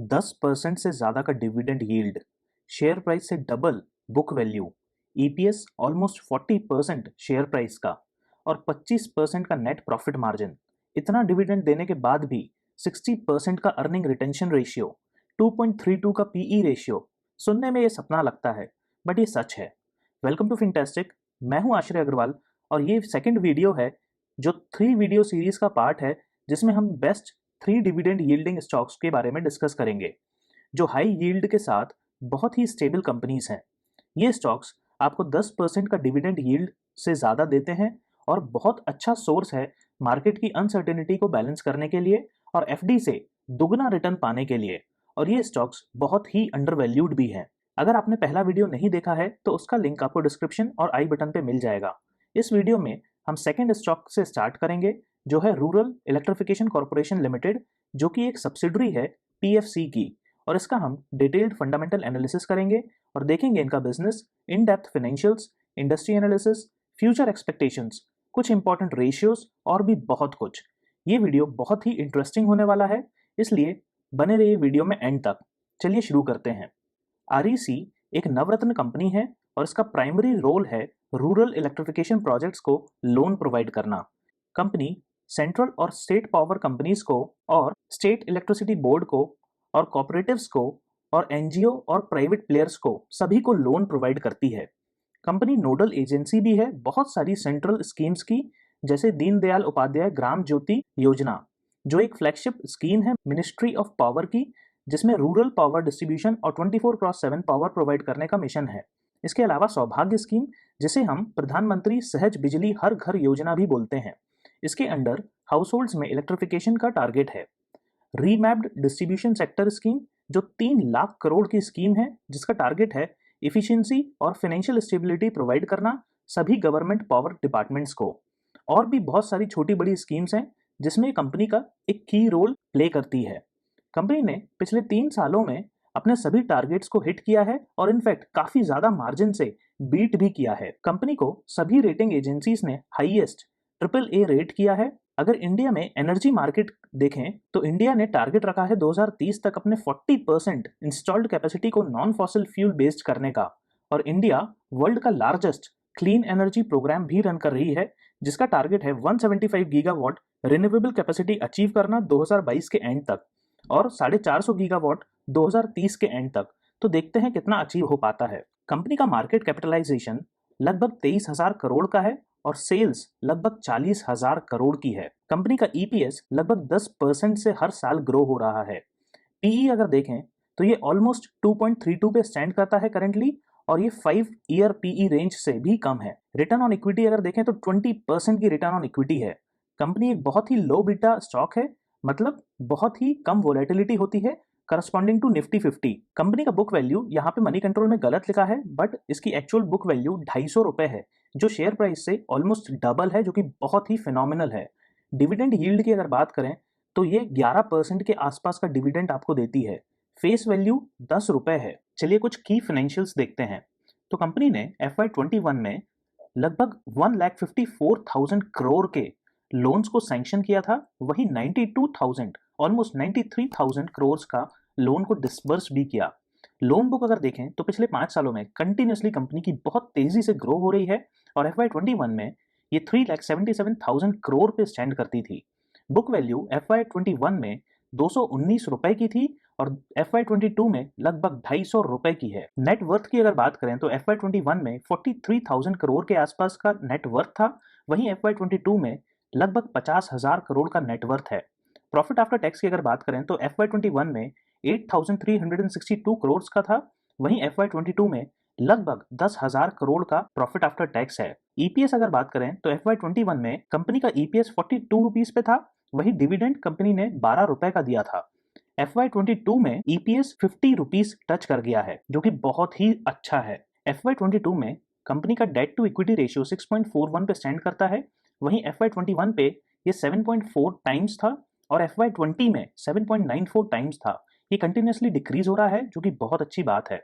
10% से ज़्यादा का डिविडेंड यील्ड, शेयर प्राइस से double book value, EPS almost 40% share price का और 25% का नेट प्रॉफिट मार्जिन। इतना डिविडेंड देने के बाद भी 60% का अर्निंग रिटेंशन रेशियो, 2.32 का पीई रेशियो। सुनने में ये सपना लगता है, बट ये सच है। Welcome to Fintastic. मैं हूं आश्रय अग्रवाल और ये सेकंड वीडियो है जो 3 वीडियो सीरीज का पार्ट है, जिसमें हम बेस्ट 3 डिविडेंड यील्डिंग स्टॉक्स के बारे में डिस्कस करेंगे जो हाई यील्ड के साथ बहुत ही स्टेबल कंपनीज हैं। ये स्टॉक्स आपको 10% का डिविडेंड यील्ड से ज़्यादा देते हैं और बहुत अच्छा सोर्स है मार्केट की अनसर्टेनिटी को बैलेंस करने के लिए और एफडी से दुगना रिटर्न पाने के लिए। और ये स्टॉक्स बहुत ही अंडरवैल्यूड भी हैं। अगर आपने पहला वीडियो नहीं देखा है तो उसका लिंक आपको डिस्क्रिप्शन और आई बटन पे मिल जाएगा। इस वीडियो में हम सेकेंड स्टॉक से स्टार्ट करेंगे जो है रूरल इलेक्ट्रिफिकेशन कॉर्पोरेशन लिमिटेड, जो कि एक सब्सिडरी है पीएफसी की। और इसका हम डिटेल्ड फंडामेंटल एनालिसिस करेंगे और देखेंगे इनका business, in depth financials, industry analysis, future expectations, कुछ इंपॉर्टेंट रेशियोज और भी बहुत कुछ। ये वीडियो बहुत ही इंटरेस्टिंग होने वाला है, इसलिए बने रहिए वीडियो में एंड तक। चलिए शुरू करते हैं। आरईसी एक नवरत्न कंपनी है और इसका प्राइमरी रोल है रूरल इलेक्ट्रिफिकेशन प्रोजेक्ट्स को लोन प्रोवाइड करना। कंपनी सेंट्रल और स्टेट पावर कंपनीज को और स्टेट इलेक्ट्रिसिटी बोर्ड को और कॉपरेटिव्स को और एनजीओ और प्राइवेट प्लेयर्स को सभी को लोन प्रोवाइड करती है। कंपनी नोडल एजेंसी भी है बहुत सारी सेंट्रल स्कीम्स की, जैसे दीनदयाल उपाध्याय ग्राम ज्योति योजना, जो एक फ्लैगशिप स्कीम है मिनिस्ट्री ऑफ पावर की, जिसमें रूरल पावर डिस्ट्रीब्यूशन और 24x7 पावर प्रोवाइड करने का मिशन है। इसके अलावा सौभाग्य स्कीम, जिसे हम प्रधानमंत्री सहज बिजली हर घर योजना भी बोलते हैं, इसके अंडर हाउस होल्ड्स में इलेक्ट्रिफिकेशन का टारगेट है। रीमैप्ड डिस्ट्रीब्यूशन सेक्टर स्कीम, जो 3 लाख करोड़ की स्कीम है, जिसका टारगेट है इफिशियंसी और फाइनेंशियल स्टेबिलिटी प्रोवाइड करना सभी गवर्नमेंट पावर डिपार्टमेंट्स को। और भी बहुत सारी छोटी बड़ी स्कीम्स हैं जिसमें कंपनी का एक की रोल प्ले करती है। कंपनी ने पिछले 3 सालों में अपने सभी टारगेट्स को हिट किया है और इनफैक्ट काफी ज्यादा मार्जिन से बीट भी किया है। कंपनी को सभी रेटिंग एजेंसीज ने हाईएस्ट AAA रेट किया है। अगर इंडिया में एनर्जी मार्केट देखें तो इंडिया ने टारगेट रखा है 2030 तक अपने 40% इंस्टॉल्ड कैपेसिटी को नॉन फॉसिल फ्यूल बेस्ड करने का। और इंडिया वर्ल्ड का लार्जेस्ट क्लीन एनर्जी प्रोग्राम भी रन कर रही है, जिसका टारगेट है 175 गीगावाट रिन्यूएबल कैपेसिटी अचीव करना 2022 के एंड तक और 450 गीगावाट 2030 के एंड तक। तो देखते हैं कितना अचीव हो पाता है। कंपनी का मार्केट कैपिटलाइजेशन लगभग 23,000 करोड़ का है और सेल्स लगभग 40,000 करोड़ की है। कंपनी का ईपीएस लगभग 10% से हर साल ग्रो हो रहा है। पीई अगर देखें तो ये ऑलमोस्ट 2.32 पे स्टैंड करता है करंटली, और ये 5 ईयर पीई रेंज से भी कम है। रिटर्न ऑन इक्विटी अगर देखें तो 20% की रिटर्न ऑन इक्विटी है। कंपनी एक बहुत ही लो बीटा स्टॉक है, मतलब बहुत ही कम वोलेटिलिटी होती है करस्पॉन्डिंग टू निफ्टी 50। कंपनी का बुक वैल्यू यहाँ पे मनी कंट्रोल में गलत लिखा है, बट इसकी एक्चुअल बुक वैल्यू 250 रुपए है, जो शेयर प्राइस से ऑलमोस्ट डबल है, जो कि बहुत ही फिनोमिनल है। डिविडेंड यील्ड की अगर बात करें तो ये 11% के आसपास का डिविडेंड आपको देती है। फेस वैल्यू 10 रुपए है। चलिए कुछ की फाइनेंशियल्स देखते हैं। तो कंपनी ने FY21 में लगभग 1,54,000 करोड़ के लोन्स को सैंक्शन किया था, वही 92,000 ऑलमोस्ट 93,000 करोड़ का लोन को डिसबर्स भी किया। लोन बुक अगर देखें तो पिछले 5 सालों में कंटिन्यूसली कंपनी की बहुत तेजी से ग्रो हो रही है और FY21 में ये 3,77,000 करोड़ पे स्टैंड करती थी। बुक वैल्यू FY21 में 219 रुपए की थी और FY22 में लगभग 250 रुपए की है। नेट वर्थ की अगर बात करें तो FY21 में 43,000 करोड़ के आसपास का नेट वर्थ था, वहीं FY22 में लगभग 50,000 करोड़ का नेट वर्थ है। प्रॉफिट आफ्टर टैक्स की अगर बात करें तो FY21 में 8,362 करोड़ का था, वहीं FY22 में लगभग 10,000 करोड़ का प्रॉफिट आफ्टर टैक्स है। ईपीएस अगर बात करें तो FY21 में कंपनी का ईपीएस 42 रुपीस पे था, वही डिविडेंड कंपनी ने 12 रुपए का दिया था। FY22 में ईपीएस 50 रुपीस टच कर गया है, जो कि बहुत ही अच्छा है। FY22 में कंपनी का डेट टू इक्विटी रेशियो 6.41 पे स्टैंड करता है, वहीं FY21 पे ये 7.4 टाइम्स था और FY20 में 7.94 टाइम्स था। ये कंटिन्यूसली डिक्रीज हो रहा है, जो कि बहुत अच्छी बात है।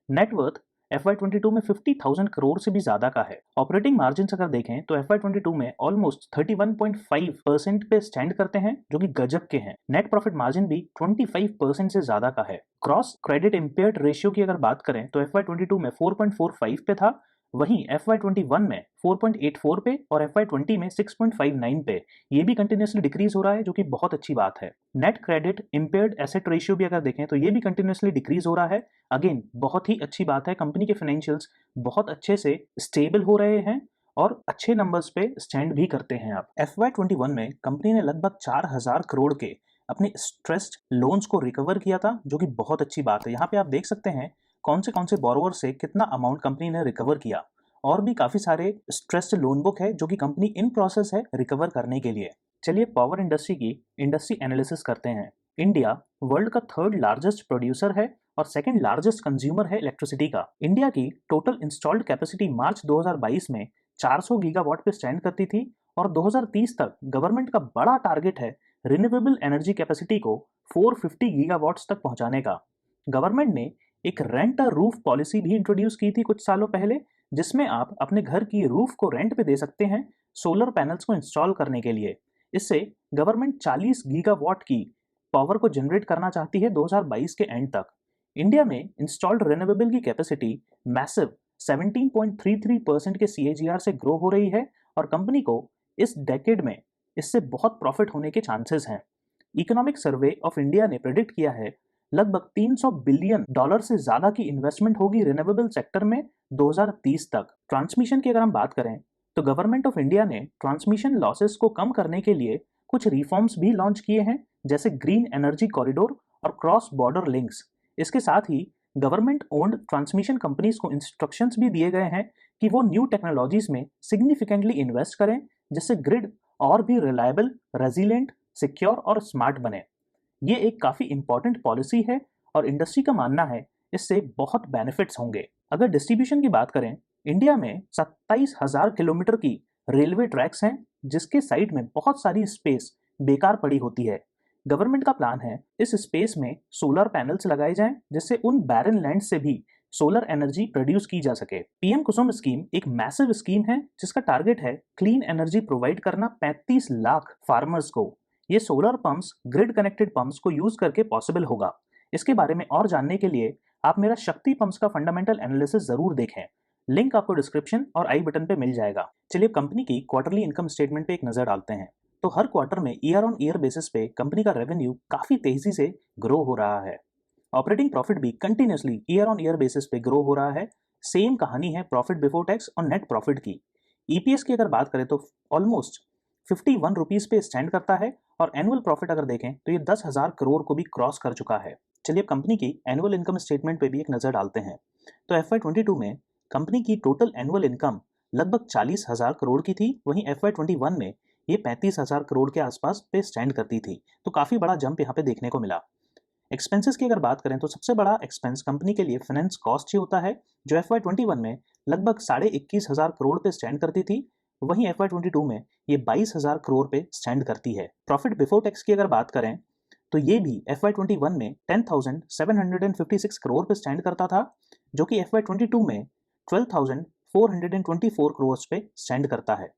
नेटवर्थ FY22 में 50,000 करोड़ से भी ज्यादा का है। ऑपरेटिंग मार्जिन अगर देखें तो FY22 में ऑलमोस्ट 31.5% पे स्टैंड करते हैं, जो कि गजब के हैं। नेट प्रॉफिट मार्जिन भी 25% से ज्यादा का है। क्रॉस क्रेडिट इम्पेयर्ड रेशियो की अगर बात करें तो FY22 में 4.45 पे था, वहीं FY21 में 4.84 पे और FY20 में 6.59 पे। ये भी कंटिन्यूसली डिक्रीज हो रहा है, जो कि बहुत अच्छी बात है। Net credit impaired asset ratio भी अगर देखें तो ये भी कंटिन्यूसली डिक्रीज हो रहा है। अगेन बहुत ही अच्छी बात है, कंपनी के फाइनेंशियल्स बहुत अच्छे से स्टेबल हो रहे हैं और अच्छे नंबर्स पे स्टैंड भी करते हैं। आप FY21 में कंपनी ने लगभग 4,000 करोड़ के अपने स्ट्रेस्ड लोन्स को रिकवर किया था, जो कि बहुत अच्छी बात है। यहाँ पे आप देख सकते हैं कौन से बोरोवर से कितना अमाउंट कंपनी ने रिकवर किया, और भी काफी सारे स्ट्रेस्ड लोन बुक है जो कि कंपनी इन प्रोसेस है रिकवर करने के लिए। चलिए पावर इंडस्ट्री की इंडस्ट्री एनालिसिस करते हैं। इंडिया वर्ल्ड का थर्ड लार्जेस्ट प्रोड्यूसर है और सेकंड लार्जेस्ट कंज्यूमर है इलेक्ट्रिसिटी का। इंडिया की टोटल इंस्टॉल्ड कैपेसिटी मार्च 2022 में 400 गीगावाट पे स्टैंड करती थी और 2030 तक गवर्नमेंट का बड़ा टारगेट है रिन्यूएबल एनर्जी कैपेसिटी को 450 गीगावाट्स तक पहुंचाने का। गवर्नमेंट ने एक रेंट अ रूफ पॉलिसी भी इंट्रोड्यूस की थी कुछ सालों पहले, जिसमें आप अपने घर की रूफ को रेंट पे दे सकते हैं सोलर पैनल्स को इंस्टॉल करने के लिए। इससे गवर्नमेंट 40 गीगावाट की पावर को जनरेट करना चाहती है 2022 के एंड तक। इंडिया में इंस्टॉल्ड रिन्यूएबल की कैपेसिटी मैसिव 17.33% के CAGR से ग्रो हो रही है और कंपनी को इस डेकेड में इससे बहुत प्रॉफिट होने के चांसेस हैं। इकोनॉमिक सर्वे ऑफ इंडिया ने प्रेडिक्ट किया है लगभग $300 बिलियन से ज्यादा की इन्वेस्टमेंट होगी रिन्यूएबल सेक्टर में 2030 तक। ट्रांसमिशन की अगर हम बात करें तो गवर्नमेंट ऑफ इंडिया ने ट्रांसमिशन लॉसेस को कम करने के लिए कुछ रिफॉर्म्स भी लॉन्च किए हैं, जैसे ग्रीन एनर्जी कॉरिडोर और क्रॉस बॉर्डर लिंक्स। इसके साथ ही गवर्नमेंट ओन्ड ट्रांसमिशन कंपनीज को इंस्ट्रक्शंस भी दिए गए हैं कि वो न्यू टेक्नोलॉजीज में सिग्निफिकेंटली इन्वेस्ट करें, जिससे ग्रिड और भी रिलायबल, रेजिलिएंट, सिक्योर और स्मार्ट बने। ये एक काफी इंपॉर्टेंट पॉलिसी है और इंडस्ट्री का मानना है इससे बहुत बेनिफिट्स होंगे। अगर डिस्ट्रीब्यूशन की बात करें, इंडिया में 27,000 किलोमीटर की रेलवे ट्रैक्स हैं, जिसके साइड में बहुत सारी स्पेस बेकार पड़ी होती है। गवर्नमेंट का प्लान है इस स्पेस में सोलर पैनल्स लगाए जाएं, जिससे उन बैरन लैंड से भी सोलर एनर्जी प्रोड्यूस की जा सके। पीएम कुसुम स्कीम एक मैसिव स्कीम है जिसका टारगेट है क्लीन एनर्जी प्रोवाइड करना 35 लाख फार्मर्स को। ये solar pumps grid connected pumps को यूज करके पॉसिबल होगा। इसके बारे में और जानने के लिए आप मेरा शक्ति पंप्स का फंडामेंटल एनालिसिस जरूर देखें, लिंक आपको डिस्क्रिप्शन और आई बटन पे मिल जाएगा। चलिए कंपनी की क्वार्टरली इनकम स्टेटमेंट पे एक नजर डालते हैं। तो हर क्वार्टर में ईयर ऑन ईयर बेसिस पे कंपनी का रेवेन्यू काफी तेजी से ग्रो हो रहा है। ऑपरेटिंग प्रॉफिट भी continuously year on year basis पे ग्रो हो रहा है। सेम कहानी है प्रॉफिट बिफोर टैक्स और नेट प्रॉफिट की। ईपीएस की अगर बात करें तो ऑलमोस्ट 51 रुपीज पे स्टैंड करता है और एनुअल प्रॉफिट अगर देखें तो ये 10,000 करोड़ को भी क्रॉस कर चुका है। चलिए कंपनी की एनुअल इनकम स्टेटमेंट पे भी एक नजर डालते हैं। तो FY22 में कंपनी की टोटल एनुअल इनकम लगभग 40,000 करोड़ की थी, वहीं FY21 में ये 35,000 करोड़ के आसपास पे स्टैंड करती थी। तो काफी बड़ा जंप यहाँ पे देखने को मिला। एक्सपेंसेस की अगर बात करें तो सबसे बड़ा एक्सपेंस कंपनी के लिए फाइनेंस कॉस्ट ही होता है, जो FY21 में लगभग 21,500 करोड़ पे स्टैंड करती थी, वहीं FY22 में ये 22,000 करोड़ पे स्टैंड करती है। प्रॉफिट बिफोर टैक्स की अगर बात करें तो ये भी FY21 में 10,756 करोड़ पे स्टैंड करता था, जो कि FY22 में 12,424 करोड़ पे स्टैंड करता है।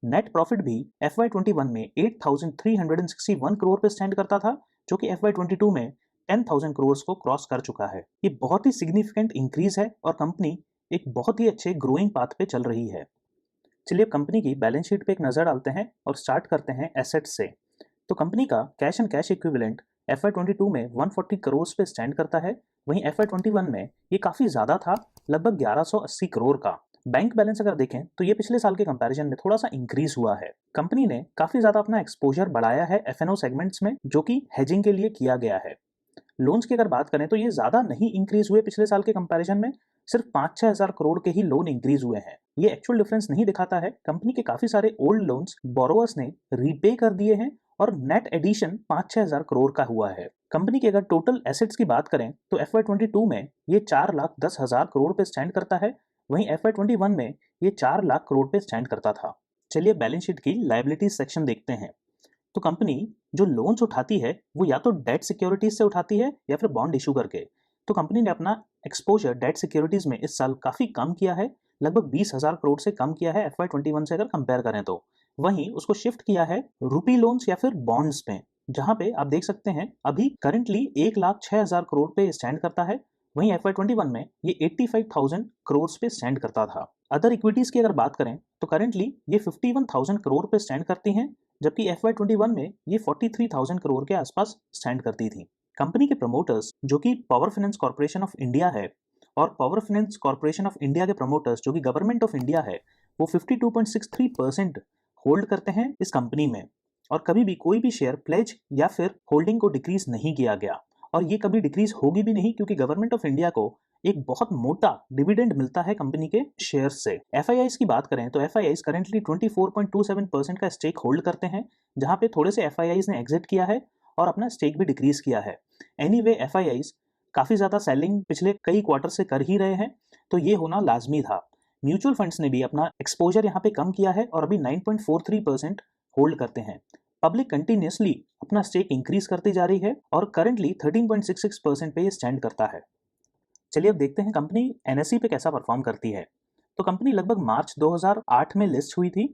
नेट प्रॉफिट भी FY21 में 8,361 करोड़ पे स्टैंड करता था, जो कि FY22 में 10,000 करोड़ को क्रॉस कर चुका है। ये बहुत ही सिग्निफिकेंट इंक्रीज है और कंपनी एक बहुत ही अच्छे ग्रोइंग पाथ पे चल रही है। चलिए कंपनी की बैलेंस शीट पे एक नजर डालते हैं और स्टार्ट करते हैं एसेट्स से। तो कंपनी का cash and cash equivalent FY22 में 140 करोड़ पे स्टैंड करता है, वहीं FY21 में ये काफी ज्यादा था, लगभग 1180 करोड़ का। बैंक बैलेंस अगर देखें तो ये पिछले साल के कंपैरिजन में थोड़ा सा इंक्रीज हुआ है। कंपनी ने काफी ज्यादा अपना एक्सपोजर बढ़ाया है F&O सेगमेंट्स में, जो कि हेजिंग के लिए किया गया है। लोन्स की अगर बात करें तो ये ज्यादा नहीं इंक्रीज हुए पिछले साल के कंपैरिजन में, सिर्फ 5-6 हजार करोड़ के ही लोन इंक्रीज हुए हैं। ये एक्चुअल डिफरेंस नहीं दिखाता है, कंपनी के काफी सारे ओल्ड लोन्स बोरोवर्स ने रीपे कर दिए हैं और नेट एडिशन 5-6 हजार करोड़ का हुआ है। कंपनी के अगर टोटल एसेट्स की बात करें तो FY22 में ये 4,10,000 करोड़ पे स्टैंड करता है, वहीं FY21 में ये 4 लाख करोड़ पे स्टैंड करता था। चलिए बैलेंस शीट की लायबिलिटीज सेक्शन देखते हैं। तो कंपनी जो लोन्स उठाती है वो या तो डेट सिक्योरिटीज से उठाती है या फिर बॉन्ड इशू करके। तो कंपनी ने अपना एक्सपोजर डेट सिक्योरिटीज में इस साल काफ़ी कम किया है, लगभग 20,000 करोड़ से कम किया है FY21 से अगर कंपेयर करें तो। वहीं उसको शिफ्ट किया है रूपी लोन्स या फिर बॉन्ड्स में, जहां पे आप देख सकते हैं अभी करंटली 1,06,000 करोड़ पे स्टैंड करता है। वहीं FY21 में ये 85,000 करोड़ पे स्टैंड करता था। अदर इक्विटीज की अगर बात करें तो करंटली ये 51,000 करोड़ पे स्टैंड करती हैं, जबकि FY21 में ये 43,000 करोड़ के आसपास स्टैंड करती थी। कंपनी के प्रमोटर्स जो कि power finance corporation of India है, और power finance corporation of India के प्रमोटर्स जो कि गवर्नमेंट ऑफ इंडिया है, वो 52.63% होल्ड करते हैं इस कंपनी में। और कभी भी कोई भी शेयर प्लेज या फिर होल्डिंग को डिक्रीज नहीं किया गया, और ये कभी डिक्रीज होगी भी नहीं, क्योंकि गवर्नमेंट ऑफ इंडिया को एक बहुत मोटा डिविडेंड मिलता है कंपनी के शेयर्स से। FIIs की बात करें तो FIIs करंटली 24.27% का स्टेक होल्ड करते हैं, जहां पे थोड़े से FIIs ने एग्जिट किया है और अपना स्टेक भी डिक्रीज किया है। एनीवे FIIs काफ़ी ज़्यादा सेलिंग पिछले कई क्वार्टर से कर ही रहे हैं, तो ये होना लाजमी था। म्यूचुअल फंड्स ने भी अपना एक्सपोजर यहाँ पे कम किया है और अभी 9.43% होल्ड करते हैं। पब्लिक कंटिन्यूसली अपना स्टेक इंक्रीज करती जा रही है और करंटली 13.66% पे ये स्टैंड करता है। चलिए अब देखते हैं कंपनी NSE पे कैसा परफॉर्म करती है। तो कंपनी लगभग मार्च 2008 में लिस्ट हुई थी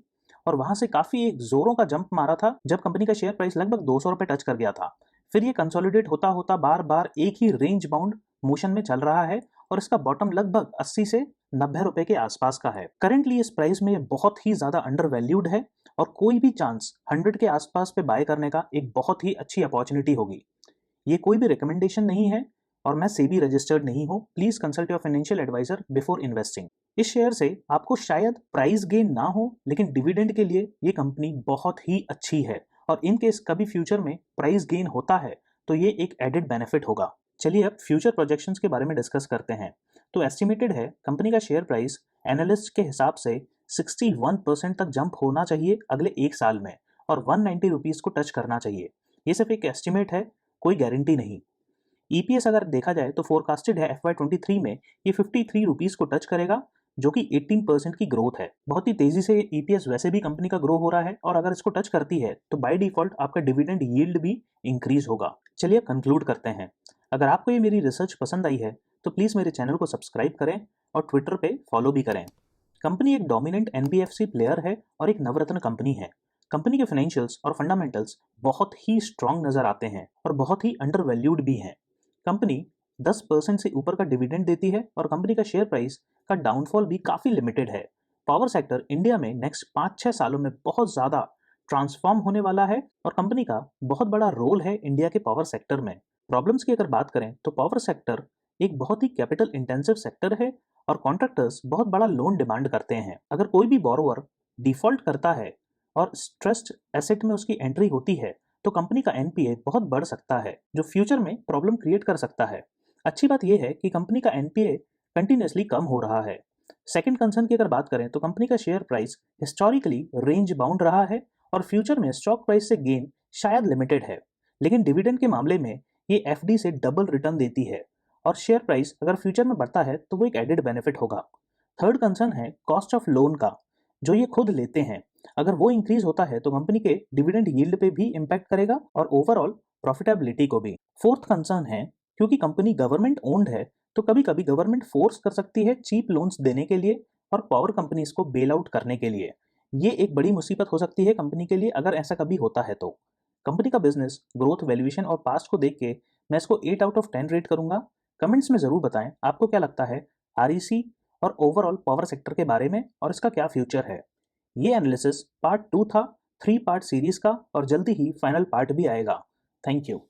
और वहां से काफ़ी एक जोरों का जंप मारा था, जब कंपनी का शेयर प्राइस लगभग 200 रुपये टच कर गया था। फिर ये कंसोलिडेट होता होता बार बार एक ही रेंज बाउंड मोशन में चल रहा है और इसका बॉटम लगभग 80 से 90 रुपए के आसपास का है। करंटली इस प्राइस में बहुत ही ज़्यादा अंडर वैल्यूड है और कोई भी चांस 100 के आसपास पे बाय करने का एक बहुत ही अच्छी अपॉर्चुनिटी होगी। ये कोई भी रिकमेंडेशन नहीं है और मैं सेबी रजिस्टर्ड नहीं हूँ। Please consult your financial advisor before investing. इस शेयर से आपको शायद प्राइस गेन ना हो, लेकिन डिविडेंड के लिए ये कंपनी बहुत ही अच्छी है और इन केस कभी फ्यूचर में प्राइस गेन होता है तो ये एक एडेड बेनिफिट होगा। चलिए अब फ्यूचर प्रोजेक्शंस के बारे में डिस्कस करते हैं। तो एस्टिमेटेड है कंपनी का शेयर प्राइस एनालिस्ट के हिसाब से 61% तक जंप होना चाहिए अगले एक साल में और 190 रुपीज़ को टच करना चाहिए। ये सिर्फ एक एस्टिमेट है, कोई गारंटी नहीं। EPS अगर देखा जाए तो फोरकास्टेड है FY23 में ये 53 रुपीज़ को टच करेगा, जो कि 18% की ग्रोथ है। बहुत ही तेजी से EPS वैसे भी कंपनी का ग्रो हो रहा है और अगर इसको टच करती है तो बाय डिफॉल्ट आपका डिविडेंड यील्ड भी इंक्रीज होगा। चलिए कंक्लूड करते हैं। अगर आपको ये मेरी रिसर्च पसंद आई है तो प्लीज़ मेरे चैनल को सब्सक्राइब करें और ट्विटर पे फॉलो भी करें। कंपनी एक डोमिनेंट NBFC प्लेयर है और एक नवरत्न कंपनी है। कंपनी के फाइनेंशियल्स और फंडामेंटल्स बहुत ही स्ट्रांग नजर आते हैं और बहुत ही अंडर वैल्यूड भी हैं। कंपनी 10% से ऊपर का डिविडेंड देती है और कंपनी का शेयर प्राइस का डाउनफॉल भी काफ़ी लिमिटेड है। पावर सेक्टर इंडिया में नेक्स्ट 5-6 सालों में बहुत ज़्यादा ट्रांसफॉर्म होने वाला है और कंपनी का बहुत बड़ा रोल है इंडिया के पावर सेक्टर में। प्रॉब्लम्स की अगर बात करें तो पावर सेक्टर एक बहुत ही कैपिटल इंटेंसिव सेक्टर है और कॉन्ट्रैक्टर्स बहुत बड़ा लोन डिमांड करते हैं। अगर कोई भी बोरोवर डिफॉल्ट करता है और स्ट्रेस्ड एसेट में उसकी एंट्री होती है तो कंपनी का NPA बहुत बढ़ सकता है, जो फ्यूचर में प्रॉब्लम क्रिएट कर सकता है। अच्छी बात यह है कि कंपनी का NPA कंटिन्यूसली कम हो रहा है। सेकंड कंसर्न की अगर बात करें तो कंपनी का share price historically range bound रहा है और फ्यूचर में स्टॉक प्राइस से गेन शायद लिमिटेड है, लेकिन डिविडेंड के मामले में ये FD से डबल रिटर्न देती है और शेयर प्राइस अगर फ्यूचर में बढ़ता है तो वो एक एडेड बेनिफिट होगा। थर्ड कंसर्न है कॉस्ट ऑफ लोन का, जो ये खुद लेते हैं। अगर वो इंक्रीज होता है तो कंपनी के डिविडेंड यील्ड पे भी इम्पैक्ट करेगा और ओवरऑल प्रॉफिटेबिलिटी को भी। फोर्थ कंसर्न है क्योंकि कंपनी गवर्नमेंट ओन्ड है तो कभी कभी गवर्नमेंट फोर्स कर सकती है चीप लोन्स देने के लिए और पावर कंपनीज को बेल आउट करने के लिए। ये एक बड़ी मुसीबत हो सकती है कंपनी के लिए अगर ऐसा कभी होता है तो। कंपनी का बिजनेस ग्रोथ, वैल्यूएशन और पास्ट को देख के मैं इसको 8 आउट ऑफ 10 रेट करूंगा। कमेंट्स में ज़रूर बताएं आपको क्या लगता है REC और ओवरऑल पावर सेक्टर के बारे में और इसका क्या फ्यूचर है। ये एनालिसिस पार्ट 2 था 3 पार्ट सीरीज का और जल्दी ही फाइनल पार्ट भी आएगा। Thank you.